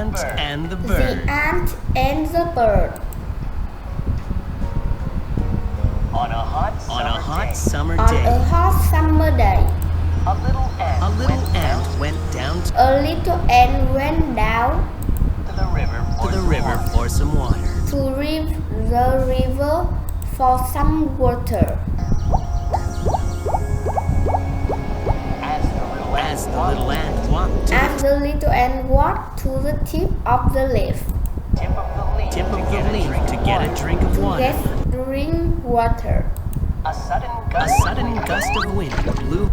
ant and the bird. The ant and the bird. On a hot summer On day, a hot summer day, a little A little ant went down to a little ant went down the river for some water. to the river for some water. As the little ant walked to As the little ant walked to the tip of the leaf tip of the the tip of the leaf to get a drink of to water, get drink water, a sudden a sudden gust of wind blew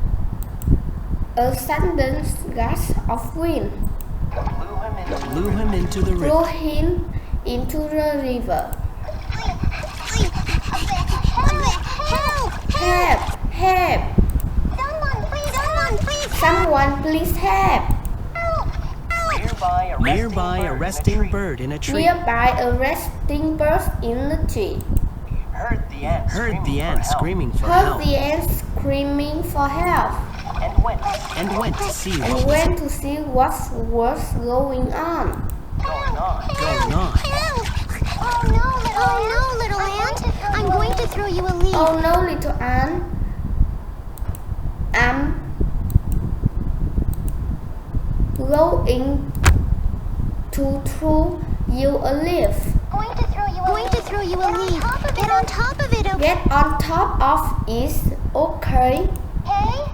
a sudden gust of wind blew him into the blew river. him into the river. Help! Help! Help! Someone, please help! Someone please help! Nearby a resting bird in a tree Nearby a resting bird in the tree. heard the ant screaming for Heard help the ant screaming for help and went to see and what was went to see what was going on. going on. Help! Oh no, little ant! I'm going to throw you a leaf. Oh no, little ant. I'm going to throw you a leaf. Going to throw you a leaf. Get on top of it, okay? Get on top of it, okay? Hey?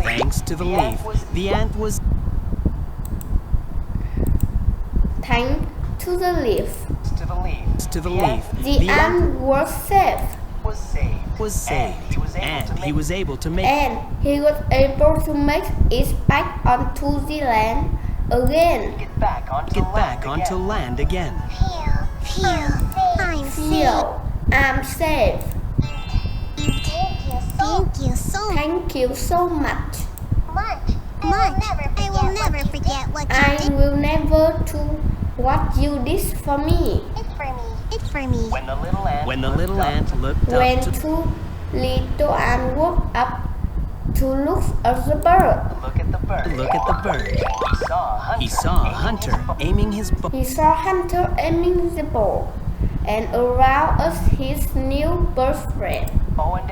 Thanks to the leaf, the ant was Thanks to the leaf. to the leaf. The ant was safe, was saved, and he was able to make and he was able to make it back onto the land again. Get back onto land again. Phew. I'm safe. Feel I'm safe. Thank you so Thank you so much. much. I will never forget what you I did. will never do what you did for me. It's for me. When the little ant looked When up to two little ants woke up to look at the bird, look at the bird, he saw a hunter aiming his bow he saw Hunter aiming the bow, and around us his new bird friend. bow and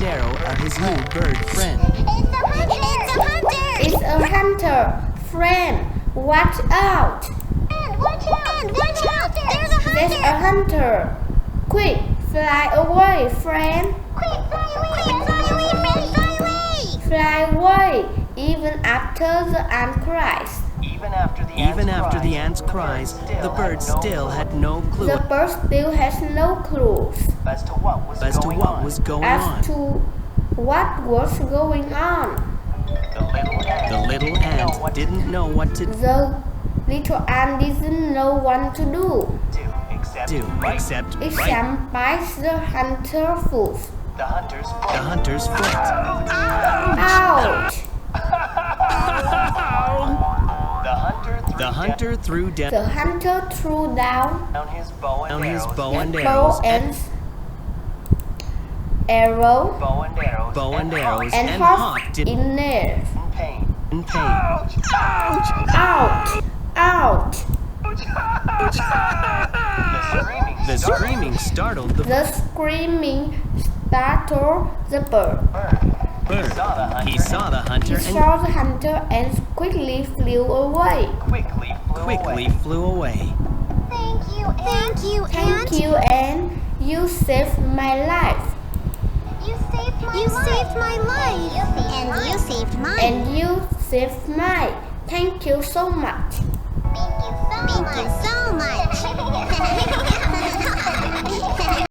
arrow are his new bird friend. It's a hunter! It's a hunter, friend. Watch out! And watch out! There's There's a hunter. Quick, fly away, friend. Quick, fly away! Fly away, even after the ant cries. Even after the ant's cries, the bird still had no clue The bird still has no clues as to what was as to going what on. was going as on. to what was going on. The little ant didn't know what to The little ant didn't know what to do. do except It bite jump bites the hunter foot. The hunter's foot. Ouch! The hunter threw down The hunter threw down his bow and his arrows, bow and bow arrows and arrow bow and arrows, and hopped in there. in pain. in pain. Ouch! Ouch! The screaming startled the The screaming startled the bird. bird. He saw the hunter He and saw the hunter and quickly flew away. quickly flew away. Thank you, Thank Ant. you, and you saved my life. You saved my life. And you saved mine. And you saved mine. Thank you so much. Thank you so much.